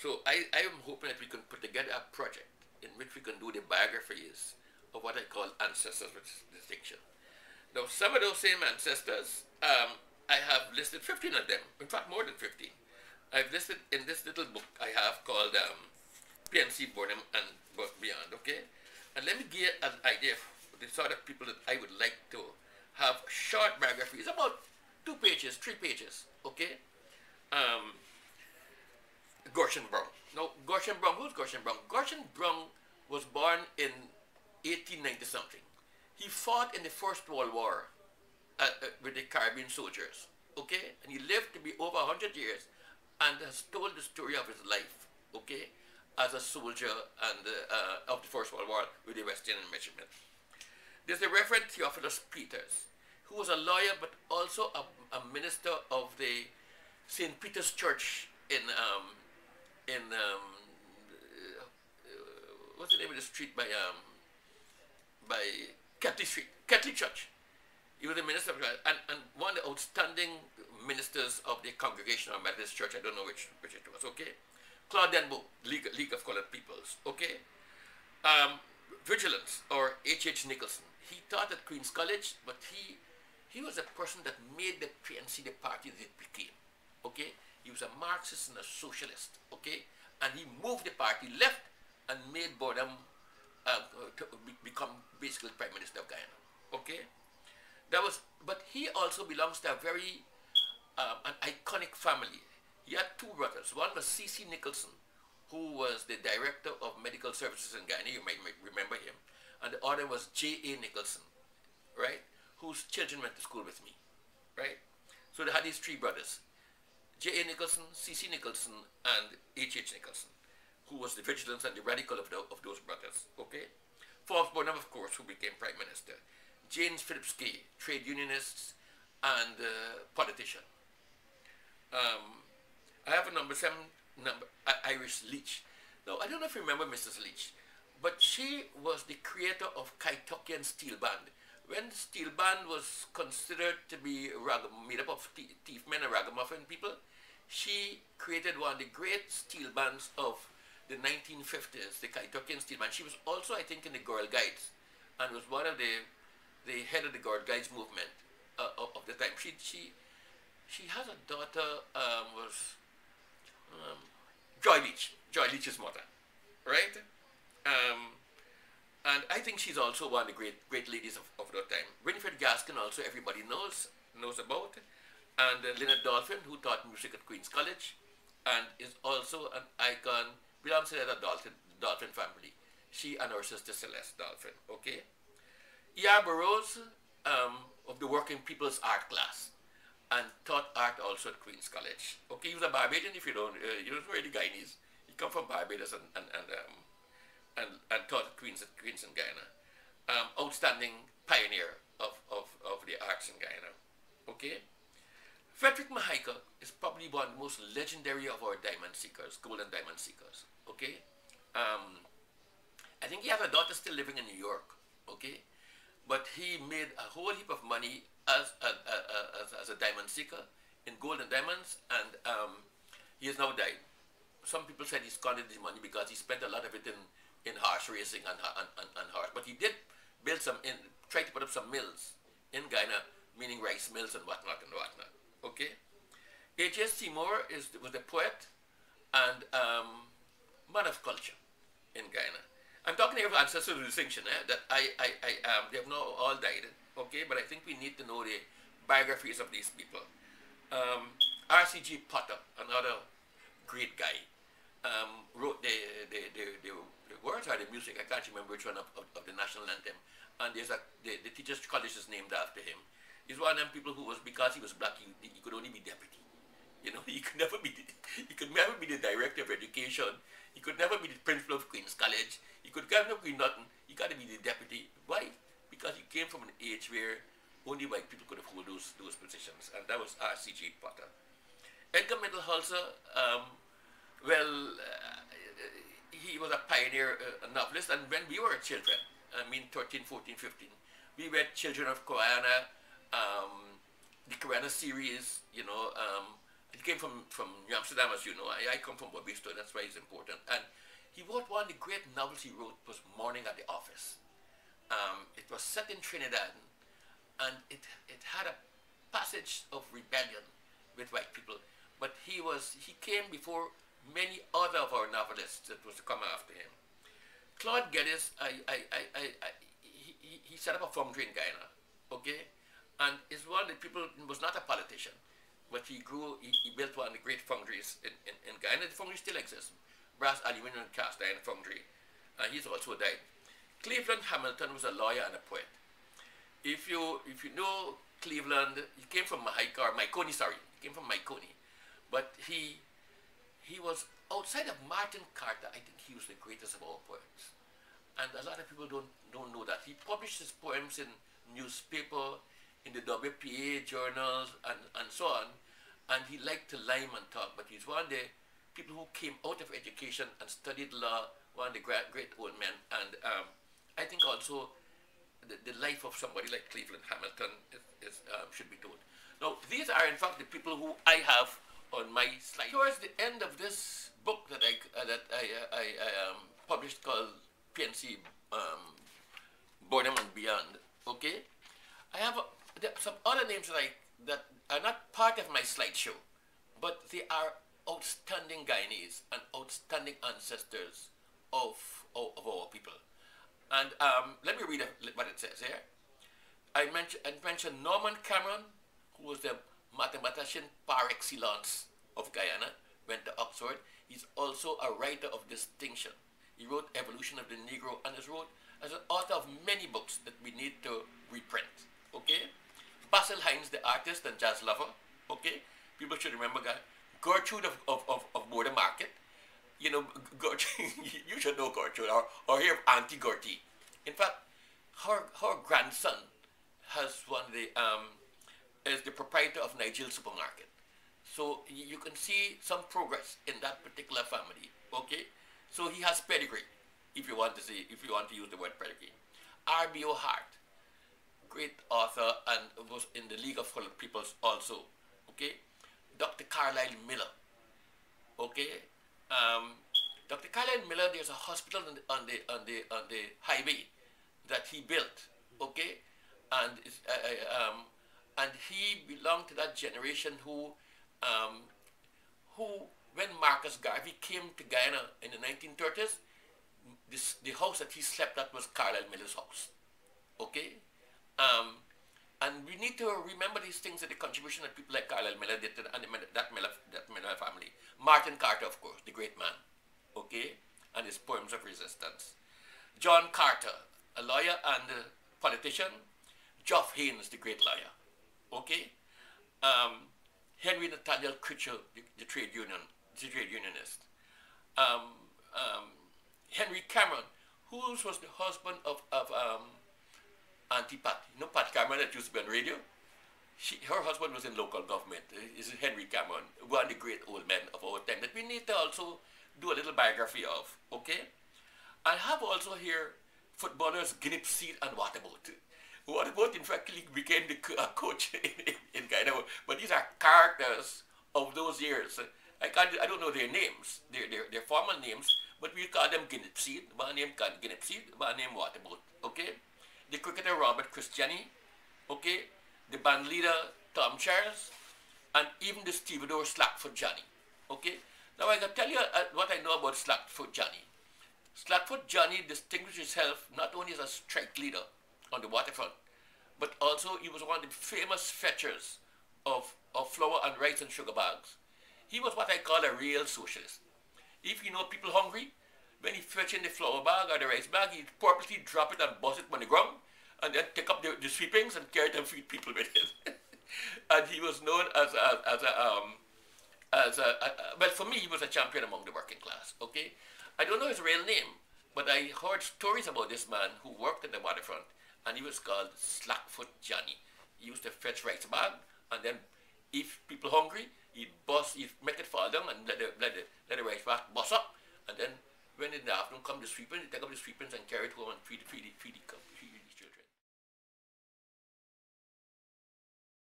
So I am hoping that we can put together a project in which we can do the biographies of what I call ancestors with distinction. Now, some of those same ancestors, I have listed 15 of them. In fact, more than 15. I've listed in this little book I have called PNC Burnham and Beyond, okay? And let me give you an idea of the sort of people that I would like to have short biographies, about 2 pages, 3 pages, okay? Um, Gershon Brown. Now, Gershon Brown, who's Gershon Brown? Gershon Brown was born in 1890 something. He fought in the First World War with the Caribbean soldiers, okay? And he lived to be over 100 years and has told the story of his life, okay, as a soldier and of the First World War with the West Indian Regiment. There's the Reverend Theophilus Peters, who was a lawyer but also a minister of the St. Peter's Church in what's the name of the street by Catholic Street, Catholic Church. He was a minister of, and one of the outstanding ministers of the Congregational Methodist Church. I don't know which it was, okay? Claude Denbo, League of Colored Peoples, okay? Vigilance, or H. Nicholson. He taught at Queen's College, but he was a person that made the PNC the party that it became, okay? He was a Marxist and a socialist, okay? And he moved the party left and made Burnham become basically Prime Minister of Guyana, okay? But he also belongs to a very an iconic family. He had 2 brothers. One was C.C. Nicholson, who was the director of medical services in Guyana. You might remember him. And the other was J.A. Nicholson, right? Whose children went to school with me, right? So they had these 3 brothers, J.A. Nicholson, C.C. Nicholson, and H. Nicholson, who was the vigilance and the radical of those brothers, okay? Forbes Burnham, of course, who became Prime Minister. James Phillips Gay, trade unionist and politician. I have a number 7, Iris Leach. Now, I don't know if you remember Mrs. Leach, but she was the creator of Kaitukian Steel Band. When Steel Band was considered to be made up of thief men and ragamuffin people, she created one of the great steel bands of the 1950s, the Kaitukian Steel Band. She was also, I think, in the Girl Guides, and was one of the head of the Girl Guides movement of the time. She has a daughter, Joy Leach, Joy Leach's mother, right? And I think she's also one of the great ladies of that time. Winifred Gaskin also everybody knows about, and Lynette Dolphin, who taught music at Queen's College, and is also an icon, belongs to the Dolphin family. She and her sister Celeste Dolphin, okay? E.R. Burroughs, of the Working People's Art class, and taught art also at Queen's College. Okay, he was a Barbadian. If you don't know where the Guyanese. He come from Barbados and taught at Queen's in Guyana. Outstanding pioneer of the arts in Guyana. Okay, Frederick Mahaika is probably one of the most legendary of our diamond seekers, golden diamond seekers. Okay, I think he has a daughter still living in New York. Okay, but he made a whole heap of money as a diamond seeker in gold and diamonds, and he has now died. Some people said he squandered his money because he spent a lot of it in horse racing and horse. But he did build try to put up some mills in Guyana, meaning rice mills and whatnot. Okay? H.S. Seymour was a poet and man of culture in Guyana. I'm talking here of ancestral distinction, that they have now all died, okay? But I think we need to know the biographies of these people. R.C.G. Potter, another great guy, wrote the words or the music, I can't remember which one of the national anthem, and there's the teacher's college is named after him. He's one of them people who was, because he was black, he could only be deputy. You know, he could never be the director of education. He could never be the principal of Queen's College. He could never be nothing. He got to be the deputy. Why? Because he came from an age where only white people could hold those positions, and that was R.C.G. Potter. Edgar Mittelholzer, he was a pioneer, a novelist, and when we were children, I mean 13, 14, 15, we read Children of Koana, the Koana series, He came from New Amsterdam, as you know. I come from Barbados, that's why it's important. And he wrote one of the great novels he wrote was Morning at the Office. It was set in Trinidad, and it had a passage of rebellion with white people. But he came before many other of our novelists that was to come after him. Claude Geddes, he set up a foundry in Guyana, okay? And is one of the people, was not a politician, but he built one of the great foundries in Guyana. The foundry still exists, brass, aluminum, and cast iron foundry. He's also died. Cleveland Hamilton was a lawyer and a poet. If you know Cleveland, he came from Maiconi, sorry. He came from Maiconi. But he was, outside of Martin Carter, I think he was the greatest of all poets. And a lot of people don't know that. He published his poems in newspaper, in the WPA journals, and so on. And he liked to lime and talk, but he's one of the people who came out of education and studied law, one of the great old men. And I think also the life of somebody like Cleveland Hamilton should be told. Now, these are in fact the people who I have on my slide. Towards the end of this book that I published called PNC Boredom and Beyond, okay, I have some other names that are not part of my slideshow, but they are outstanding Guyanese and outstanding ancestors of our people. And let me read what it says here. I mentioned Norman Cameron, who was the mathematician par excellence of Guyana, went to Oxford. He's also a writer of distinction. He wrote Evolution of the Negro and is wrote as an author of many books that we need to reprint. Okay? Basil Hines, the artist and jazz lover. Okay? People should remember that. Gertrude of Border Market. You know, Gertrude, you should know Gertrude, or hear of Auntie Gertie. In fact, her grandson has one of the, is the proprietor of Nigel Supermarket. So you can see some progress in that particular family, okay? So he has pedigree, if you want to use the word pedigree. R.B.O. Hart, great author and was in the League of Colored Peoples also, okay? Dr. Carlyle Miller, okay? Dr. Carlyle Miller, there's a hospital on the highway that he built, okay? And he belonged to that generation who when Marcus Garvey came to Guyana in the 1930s, the house that he slept at was Carlyle Miller's house, okay? And we need to remember these things and the contribution that people like Carlyle Miller did to that Miller family. Martin Carter, of course, the great man, okay? And his poems of resistance. John Carter, a lawyer and a politician. Geoff Haynes, the great lawyer, okay? Henry Nathaniel Critcher, the trade unionist. Henry Cameron, who was the husband of Auntie Pat. You know Pat Cameron that used to be on radio? Her husband was in local government. This is Henry Cameron, one of the great old men of our time that we need to also do a little biography of, okay? I have also here footballers Gnip Seed and Waterboat. Waterboat, in fact, became the coach in Guyana, but these are characters of those years. I don't know their names, their formal names, but we call them Gnip Seed. One name called Gnip Seed, one name Waterboat, okay? The cricketer Robert Christiani, okay? The band leader Tom Charles, and even the stevedore Slackfoot Johnny, okay? Now I can tell you what I know about Slackfoot Johnny. Slackfoot Johnny distinguished himself not only as a strike leader on the waterfront, but also he was one of the famous fetchers of flour and rice and sugar bags. He was what I call a real socialist. If you know people hungry, when he fetch in the flour bag or the rice bag, he'd purposely drop it and bust it on the ground, and then take up the sweepings and carry it and feed people with it. And he was known well, for me, he was a champion among the working class, okay? I don't know his real name, but I heard stories about this man who worked in the waterfront, and he was called Slackfoot Johnny. He used to fetch rice bag, and then if people hungry, he'd make it fall down and let the rice bag bust up, and then when in the afternoon come the sweeping, he'd take up the sweepings and carry it home and feed